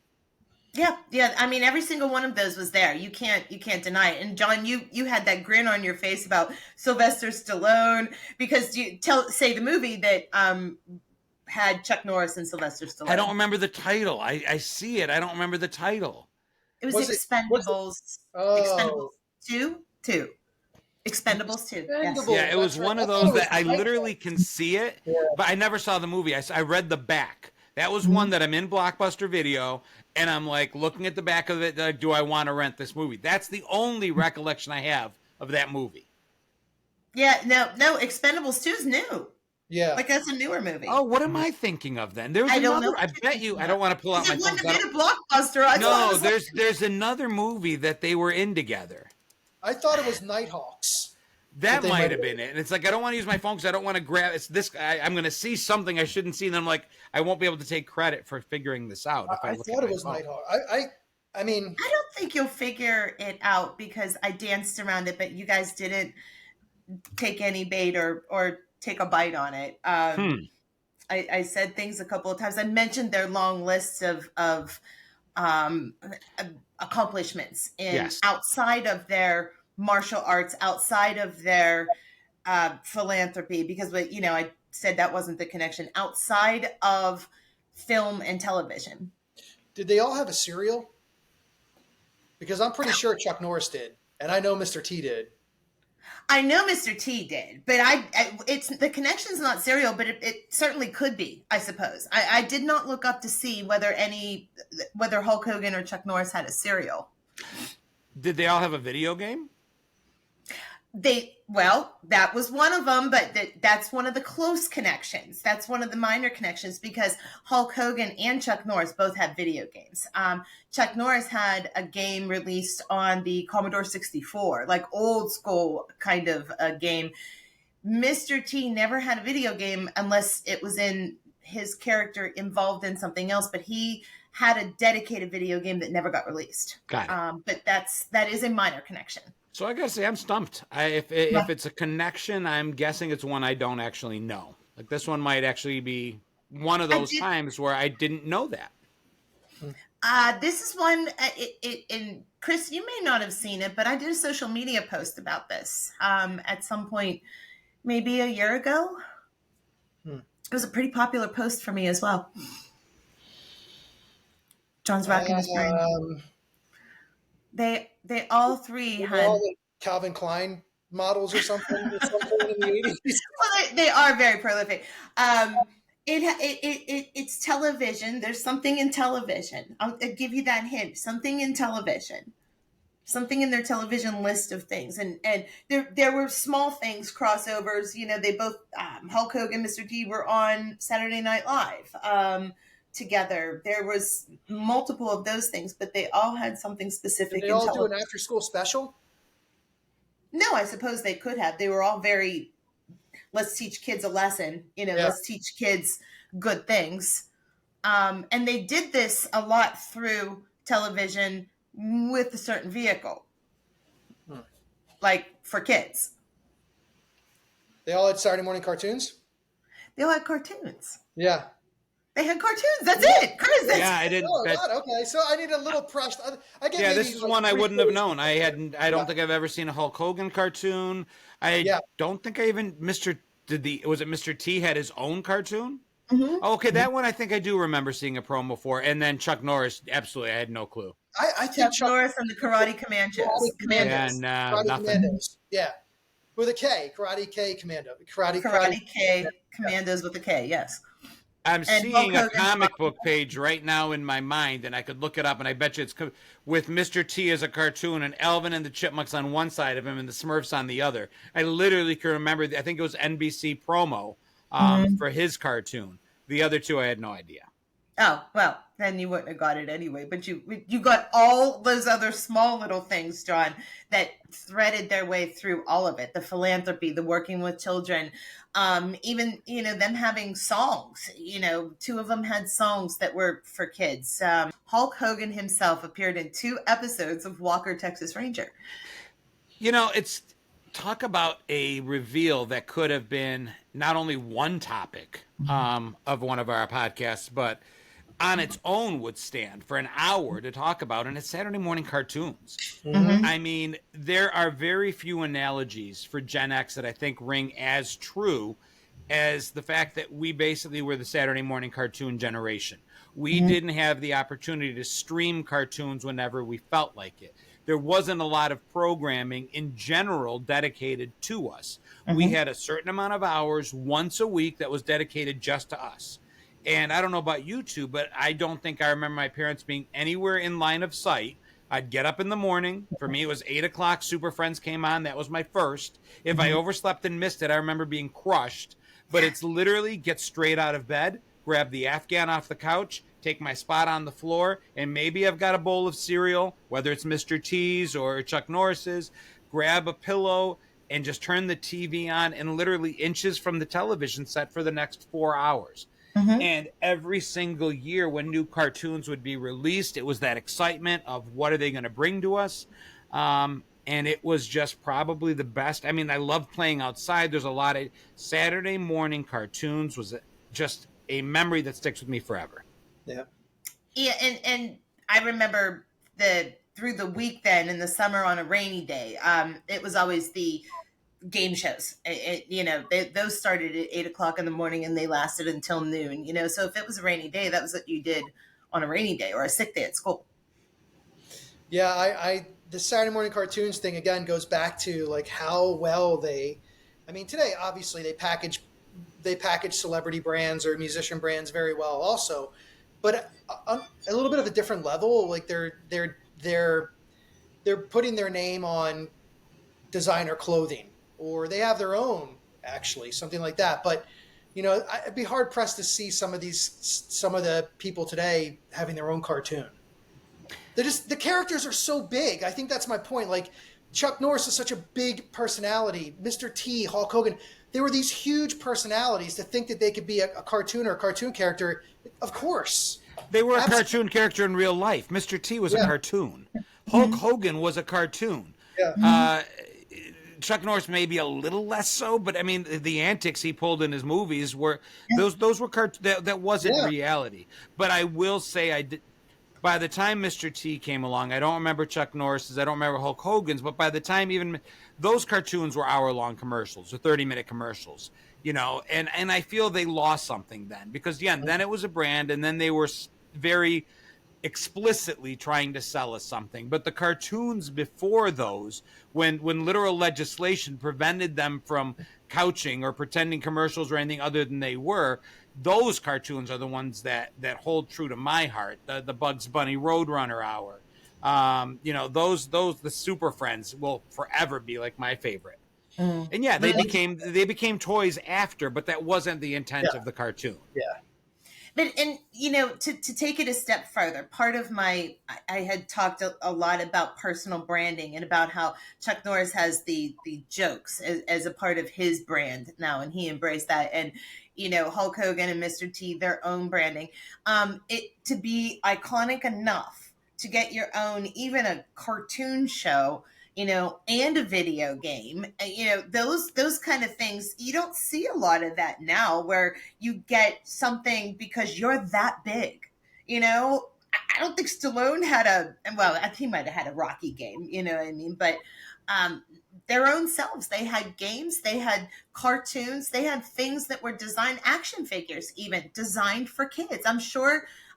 Yeah. I mean, every single one of those was there. You can't deny it. And John, you had that grin on your face about Sylvester Stallone, because you say the movie that had Chuck Norris and Sylvester Stallone. I don't remember the title. I see it. I don't remember the title. It was Expendables. Expendables 2? Expendables 2. Yes. Yeah, it was one of those that I literally can see it, but I never saw the movie. I read the back. That was one that I'm in Blockbuster Video, and I'm like looking at the back of it, like, do I want to rent this movie? That's the only recollection I have of that movie. Yeah, no, Expendables 2 is new. Yeah. Like, that's a newer movie. Oh, what am I thinking of then? There's another. I bet you. I don't want to pull out my phone. It wouldn't have been a Blockbuster. No, there's another movie that they were in together. I thought it was Nighthawks. That might have been it. And it's like, I don't want to use my phone because I don't want to grab. It's this. I'm going to see something I shouldn't see, and I'm like, I won't be able to take credit for figuring this out. If I thought it was Nighthawks. I mean, I don't think you'll figure it out because I danced around it, but you guys didn't take any bait or take a bite on it. I said things a couple of times. I mentioned their long lists of accomplishments outside of their martial arts, outside of their philanthropy, because I said that wasn't the connection, outside of film and television. Did they all have a cereal? Because I'm pretty sure Chuck Norris did, and I know Mr. T did. I know Mr. T did, but it's the connection's not cereal, but it certainly could be, I suppose. I did not look up to see whether Hulk Hogan or Chuck Norris had a cereal. Did they all have a video game? That was one of them, but that's one of the close connections. That's one of the minor connections, because Hulk Hogan and Chuck Norris both had video games. Chuck Norris had a game released on the Commodore 64, like old school kind of a game. Mr. T never had a video game unless it was in his character involved in something else, but he had a dedicated video game that never got released. Got it. But that is a minor connection. So I gotta say, I'm stumped. If it's a connection, I'm guessing it's one I don't actually know. Like this one might actually be one of those times where I didn't know that. This is one, and Chris, you may not have seen it, but I did a social media post about this at some point, maybe a year ago. It was a pretty popular post for me as well. John's rocking his brain. They all three had all the Calvin Klein models or something in the 80s. Well, they are very prolific. It's television. There's something in television. I'll give you that hint. Something in television. Something in their television list of things. And there were small things, crossovers. You know, they both, Hulk Hogan, Mr. T were on Saturday Night Live together. There was multiple of those things, but they all had something specific. Did they all do an after-school special? No, I suppose they could have. They were all very, let's teach kids a lesson. You know, let's teach kids good things. And they did this a lot through television with a certain vehicle, like for kids. They all had Saturday morning cartoons? They all had cartoons. Yeah. They had cartoons. That's it, Chris. I didn't. Oh, God, okay, so I need a little pressed. This is one I wouldn't have known. I don't think I've ever seen a Hulk Hogan cartoon. I don't think I even was it Mr. T had his own cartoon? Mm-hmm. Oh, okay, that one I think I do remember seeing a promo for. And then Chuck Norris, absolutely, I had no clue. I think Chuck Norris and the Karate Commandos. Karate Commandos. Yeah, with a K. Karate K Commando. Karate K Commandos with a K. Yes. I'm seeing a comic book page right now in my mind, and I could look it up, and I bet you it's with Mr. T as a cartoon and Alvin and the Chipmunks on one side of him and the Smurfs on the other. I literally can remember, I think it was NBC promo for his cartoon. The other two, I had no idea. Oh, well, then you wouldn't have got it anyway. But you got all those other small little things, John, that threaded their way through all of it. The philanthropy, the working with children, even, them having songs. Two of them had songs that were for kids. Hulk Hogan himself appeared in 2 episodes of Walker, Texas Ranger. It's talk about a reveal that could have been not only one topic of one of our podcasts, but on its own would stand for an hour to talk about, and it's Saturday morning cartoons. Mm-hmm. I mean, there are very few analogies for Gen X that I think ring as true as the fact that we basically were the Saturday morning cartoon generation. We didn't have the opportunity to stream cartoons whenever we felt like it. There wasn't a lot of programming in general dedicated to us. We had a certain amount of hours once a week that was dedicated just to us. And I don't know about you two, but I don't think I remember my parents being anywhere in line of sight. I'd get up in the morning. For me, it was 8 o'clock. Super Friends came on. That was my first. If I overslept and missed it, I remember being crushed. But it's literally get straight out of bed, grab the Afghan off the couch, take my spot on the floor, and maybe I've got a bowl of cereal, whether it's Mr. T's or Chuck Norris's, grab a pillow, and just turn the TV on and literally inches from the television set for the next 4 hours. And every single year when new cartoons would be released, it was that excitement of what are they going to bring to us? And it was just probably the best. I mean, I love playing outside. There's a lot of Saturday morning cartoons was just a memory that sticks with me forever. Yeah. Yeah, and I remember through the week then in the summer on a rainy day, it was always the game shows. Those started at 8 o'clock in the morning and they lasted until noon. So if it was a rainy day, that was what you did on a rainy day or a sick day at school. Yeah, the Saturday morning cartoons thing again goes back to like how well today obviously they package celebrity brands or musician brands very well also, but a little bit of a different level. Like they're putting their name on designer clothing, or they have their own, actually, something like that. But I'd be hard pressed to see some of the people today having their own cartoon. The characters are so big. I think that's my point. Like, Chuck Norris is such a big personality. Mr. T, Hulk Hogan, they were these huge personalities. To think that they could be a cartoon or a cartoon character, of course. They were a cartoon character in real life. Mr. T was a cartoon. Hulk Hogan was a cartoon. Yeah. Chuck Norris maybe a little less so, but I mean the antics he pulled in his movies were those were that wasn't reality. But I will say by the time Mr. T came along, I don't remember Chuck Norris's, I don't remember Hulk Hogan's, but by the time even those cartoons were hour-long commercials or 30-minute commercials, and I feel they lost something then, because then it was a brand, and then they were very explicitly trying to sell us something. But the cartoons before those, when literal legislation prevented them from couching or pretending commercials or anything other than they were, those cartoons are the ones that hold true to my heart. The Bugs Bunny Roadrunner Hour, those the Super Friends will forever be like my favorite. And they became toys after, but that wasn't the intent of the cartoon. Yeah. But, and, to take it a step further, part of I had talked a lot about personal branding and about how Chuck Norris has the jokes as a part of his brand now, and he embraced that. And, Hulk Hogan and Mr. T, their own branding. To be iconic enough to get your own, even a cartoon show, and a video game, those kind of things, you don't see a lot of that now, where you get something because you're that big. I don't think Stallone had he might have had a Rocky game, you know what I mean? But their own selves, they had games, they had cartoons, they had things that were designed, action figures even, designed for kids.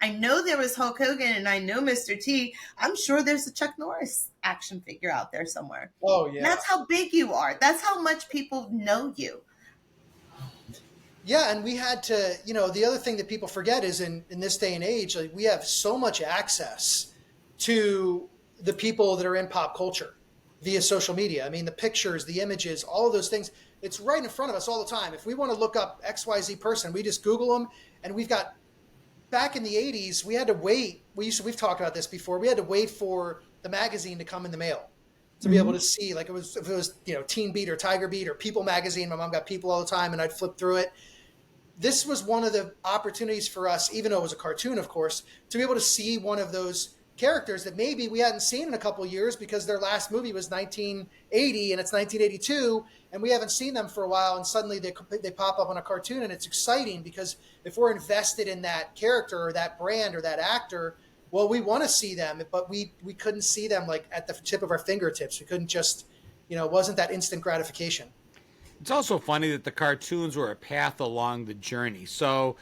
I know there was Hulk Hogan and I know Mr. T. I'm sure there's a Chuck Norris action figure out there somewhere. Oh, yeah. And that's how big you are. That's how much people know you. Yeah, and we had to, the other thing that people forget is in this day and age, like, we have so much access to the people that are in pop culture via social media. I mean, the pictures, the images, all of those things, it's right in front of us all the time. If we want to look up XYZ person, we just Google them, and we've got, back in the 80s, we had to wait. We've talked about this before. We had to wait for the magazine to come in the mail to be able to see, like, if it was, Teen Beat or Tiger Beat or People magazine. My mom got People all the time, and I'd flip through it. This was one of the opportunities for us, even though it was a cartoon, of course, to be able to see one of those characters that maybe we hadn't seen in a couple of years because their last movie was 1980 and it's 1982, and we haven't seen them for a while, and suddenly they pop up on a cartoon, and it's exciting because if we're invested in that character or that brand or that actor, well, we want to see them, but we couldn't see them like at the tip of our fingertips. We couldn't just, it wasn't that instant gratification. It's also funny that the cartoons were a path along the journey. So,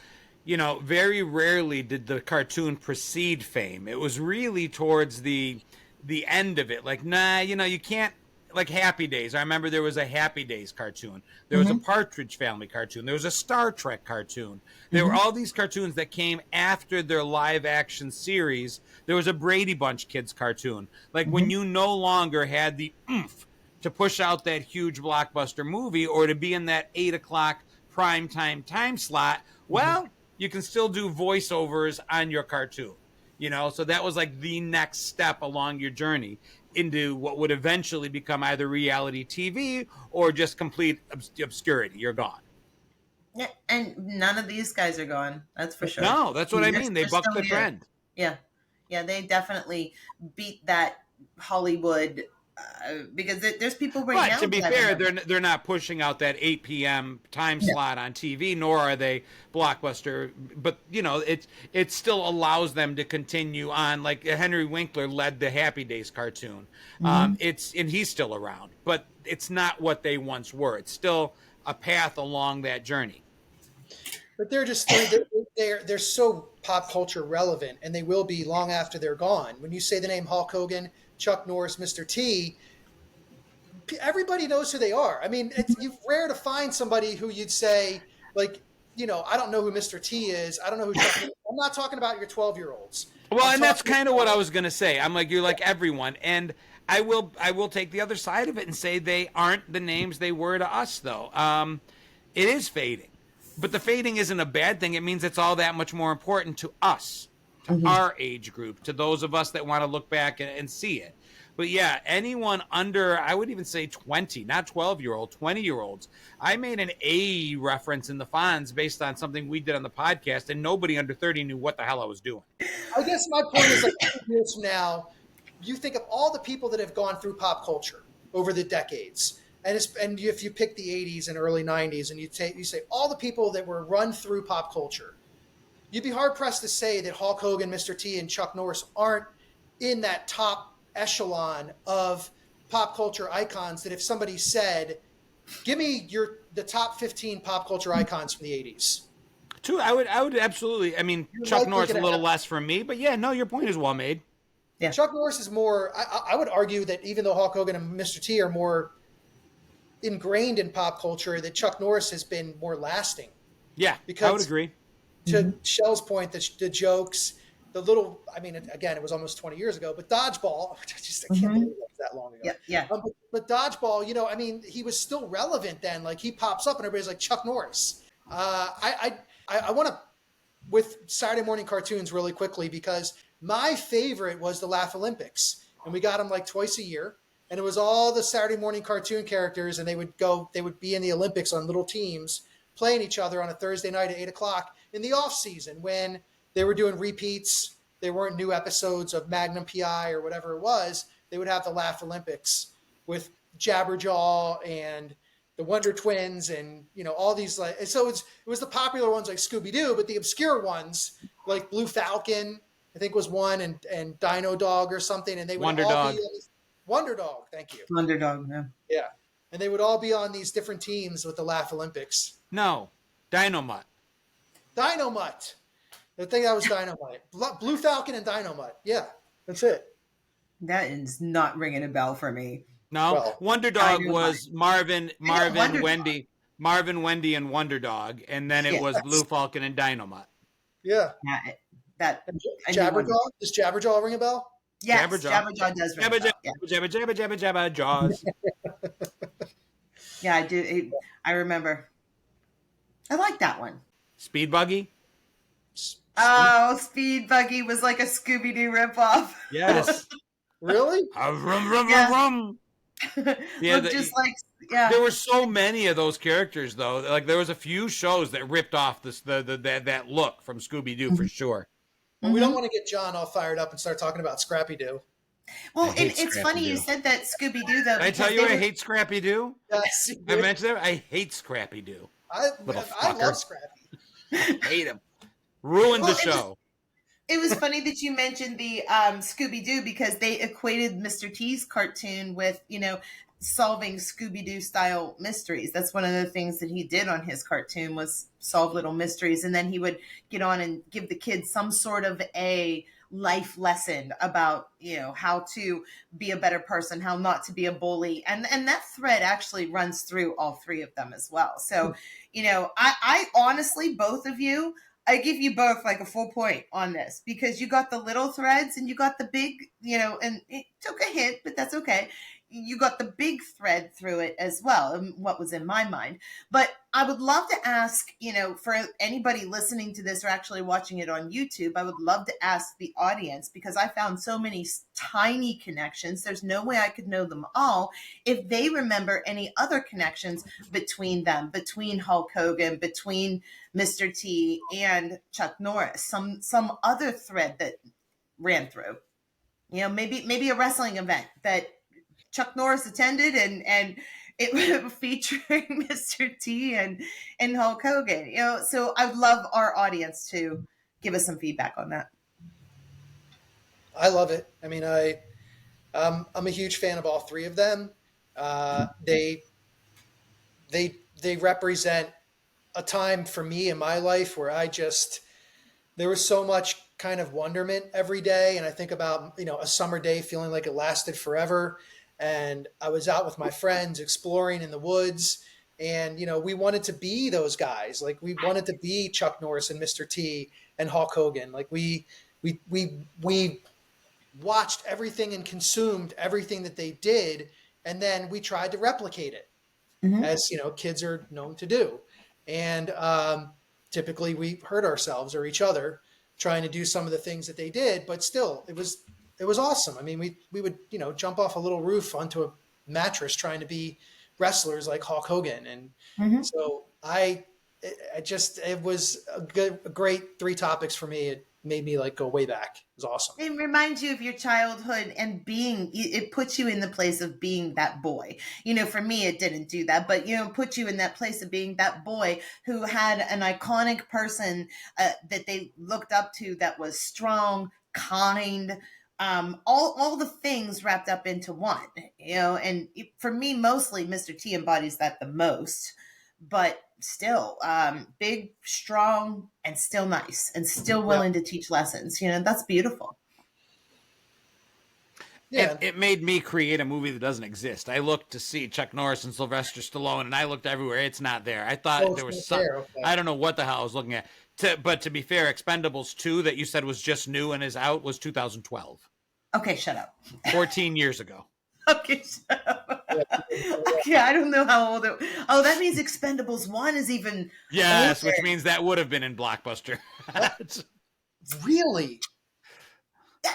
very rarely did the cartoon precede fame. It was really towards the end of it. Like, you can't, like Happy Days. I remember there was a Happy Days cartoon. There was a Partridge Family cartoon. There was a Star Trek cartoon. There were all these cartoons that came after their live action series. There was a Brady Bunch kids cartoon. Like, when you no longer had the oomph to push out that huge blockbuster movie or to be in that 8 o'clock prime time slot, well, you can still do voiceovers on your cartoon, so that was like the next step along your journey into what would eventually become either reality TV or just complete obscurity. You're gone. Yeah, and none of these guys are gone. That's for sure. No, that's what I mean. They bucked the trend. Yeah. They definitely beat that Hollywood. Because there's people right now. But to be fair, they're not pushing out that 8 p.m. time slot on TV, nor are they blockbuster. But it still allows them to continue on. Like Henry Winkler led the Happy Days cartoon. And he's still around, but it's not what they once were. It's still a path along that journey. But they're so pop culture relevant, and they will be long after they're gone. When you say the name Hulk Hogan, Chuck Norris, Mr. T, everybody knows who they are. I mean, it's rare to find somebody who you'd say, like, I don't know who Mr. T is. I don't know who Chuck Norris. I'm not talking about your 12-year-olds. Well, and that's kind of what I was going to say. I'm like, you're like everyone. And I will take the other side of it and say they aren't the names they were to us, though. It is fading, but the fading isn't a bad thing. It means it's all that much more important to us, to our age group, to those of us that want to look back and see it. But yeah, anyone under, I would even say 20, not 12-year-old, 20-year-olds. I made an A reference in the Fonz based on something we did on the podcast, and nobody under 30 knew what the hell I was doing. I guess my point is, like, 2 years from now, you think of all the people that have gone through pop culture over the decades. And if you pick the 80s and early 90s and you say all the people that were run through pop culture, you'd be hard-pressed to say that Hulk Hogan, Mr. T, and Chuck Norris aren't in that top echelon of pop culture icons that if somebody said, give me the top 15 pop culture icons from the 80s. True, I would absolutely. I mean, Chuck Norris a little less for me, but yeah, no, your point is well made. Yeah. Chuck Norris is more, I would argue that even though Hulk Hogan and Mr. T are more ingrained in pop culture, that Chuck Norris has been more lasting. Yeah, I would agree. To Chelle's point, the jokes, the little, I mean, again, it was almost 20 years ago, but Dodgeball, I can't believe it was that long ago. Yeah. But Dodgeball, I mean, he was still relevant then. Like, he pops up and everybody's like, Chuck Norris. I want to, with Saturday morning cartoons really quickly, because my favorite was the Laugh Olympics. And we got them like twice a year. And it was all the Saturday morning cartoon characters, and they would be in the Olympics on little teams playing each other on a Thursday night at 8:00 in the off season when they were doing repeats. They weren't new episodes of Magnum PI or whatever it was. They would have the Laugh Olympics with Jabberjaw and the Wonder Twins and, all these, like, so it was the popular ones like Scooby-Doo, but the obscure ones like Blue Falcon, I think was one, and Dino Dog or something. And they would Wonder all Dog. be Wonder Dog. Thank you. Wonder Dog. Yeah. Yeah. And they would all be on these different teams with the Laugh Olympics. No, Dynamite. Dynamite. I think that was Dynamite. Blue Falcon and Dynamite. Yeah, that's it. That is not ringing a bell for me. No, Well, Wonder Dog was Marvin, Wonder Wendy, Dog. Marvin, Wendy, and Wonder Dog, and then it was Yes. Blue Falcon and Dynamite. Yeah. That Jabberjaw? Does Jabberjaw ring a bell? yes, Jabberjaw. Jabberjaw does ring a Jabba, bell. Yeah. jabba, jabba, jabba, jabba, Jaws. Yeah, I do. I remember. I like that one. Speed Buggy. Oh, Speed Buggy was like a Scooby-Doo ripoff. Yes. Really? Rum, rum, Yeah. rum. Yeah, Looked just like, yeah. There were so many of those characters, though. Like, there was a few shows that ripped off that look from Scooby-Doo for sure. Well, we don't want to get John all fired up and start talking about Scrappy-Doo. Well, I hate it's funny you Scrappy-Doo. said that Scooby-Doo, though. Did I tell because you they I were- hate Scrappy-Doo? Yes. I mentioned that? I hate Scrappy-Doo. I Little love fucker. Scrappy. Hate him. Ruined Well, the show. It was funny that you mentioned the Scooby-Doo because they equated Mr. T's cartoon with, solving Scooby-Doo style mysteries. That's one of the things that he did on his cartoon was solve little mysteries. And then he would get on and give the kids some sort of a life lesson about, how to be a better person, how not to be a bully. And that thread actually runs through all three of them as well. So, I honestly, both of you, I give you both like a full point on this because you got the little threads and you got the big, and it took a hit, but that's okay. You got the big thread through it as well, what was in my mind. But I would love to ask, for anybody listening to this or actually watching it on YouTube, I would love to ask the audience because I found so many tiny connections. There's no way I could know them all. If they remember any other connections between them, between Hulk Hogan, between Mr. T and Chuck Norris, some other thread that ran through, maybe a wrestling event that Chuck Norris attended and it featuring Mr. T and Hulk Hogan, so I'd love our audience to give us some feedback on that. I love it. I mean, I'm a huge fan of all three of them. They represent a time for me in my life where there was so much kind of wonderment every day. And I think about, a summer day feeling like it lasted forever. And I was out with my friends exploring in the woods and, we wanted to be those guys. Like we wanted to be Chuck Norris and Mr. T and Hulk Hogan. Like we watched everything and consumed everything that they did, and then we tried to replicate it, as kids are known to do. And typically we hurt ourselves or each other trying to do some of the things that they did, but still it was awesome. I mean, we would jump off a little roof onto a mattress trying to be wrestlers like Hulk Hogan, and so it was a great 3 topics for me. It made me like go way back. It was awesome. It reminds you of your childhood and it puts you in the place of being that boy. For me, it didn't do that, but, put you in that place of being that boy who had an iconic person that they looked up to that was strong, kind, all the things wrapped up into one, and for me, mostly Mr. T embodies that the most, but still big, strong, and still nice and still willing to teach lessons. That's beautiful. Yeah. It made me create a movie that doesn't exist. I looked to see Chuck Norris and Sylvester Stallone, and I looked everywhere. It's not there. I thought there was some. Okay. I don't know what the hell I was looking at. But to be fair, Expendables 2 that you said was just new and is out was 2012. Okay, shut up. 14 years ago. Okay, shut up. Okay, I don't know how old it. Oh, that means Expendables 1 is even. Yes, older. which means that would have been in Blockbuster. Really?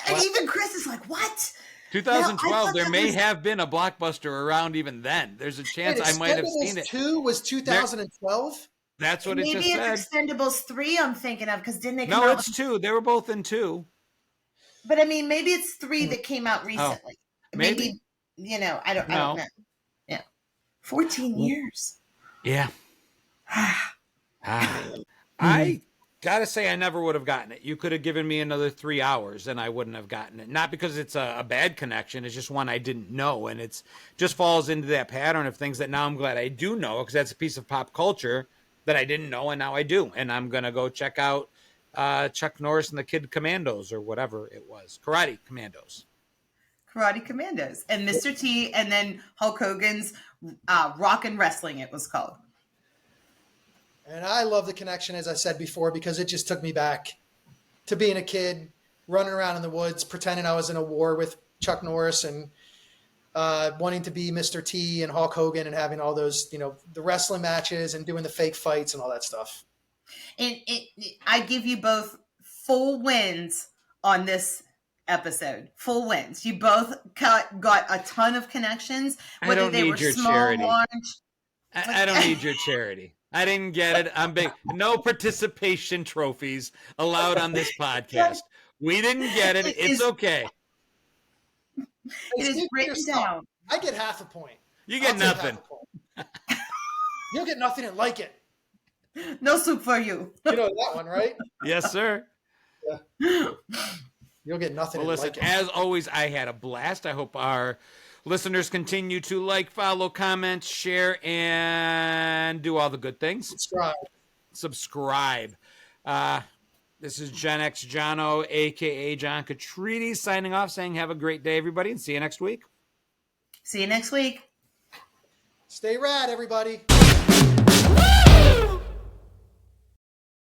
And even Chris is like, what? 2012, there may have been a Blockbuster around even then. There's a chance I might have seen it. 2 was 2012? That's what it just Maybe said. it's Expendables 3 I'm thinking of, because didn't they come No, out? it's 2. They were both in 2. But I mean, maybe it's 3 that came out recently. maybe. I don't know. Yeah. 14 years. Yeah. I gotta say, I never would have gotten it. You could have given me another 3 hours and I wouldn't have gotten it. Not because it's a bad connection. It's just one I didn't know. And it's just falls into that pattern of things that now I'm glad I do know, because that's a piece of pop culture that I didn't know and now I do. And I'm going to go check out Chuck Norris and the Kid Commandos, or whatever it was. Karate Commandos. And Mr. T, and then Hulk Hogan's Rock and Wrestling, it was called. And I love the connection, as I said before, because it just took me back to being a kid, running around in the woods, pretending I was in a war with Chuck Norris, and wanting to be Mr. T and Hulk Hogan, and having all those, the wrestling matches and doing the fake fights and all that stuff. And I give you both full wins on this episode. Full wins. You both got a ton of connections, whether they were small, charity. large. I don't need your charity. I didn't get it. I'm big. No participation trophies allowed on this podcast. We didn't get it. It's okay. It is written down. I get half a point. You get nothing. You'll get nothing and like it. No soup for you. You know that one, right? Yes, sir. Yeah. You'll get nothing. Well, listen, like it. as always, I had a blast. I hope our listeners continue to like, follow, comment, share, and do all the good things. Subscribe. This is Gen X Jono, a.k.a. John Catrides, signing off, saying have a great day, everybody, and see you next week. See you next week. Stay rad, everybody.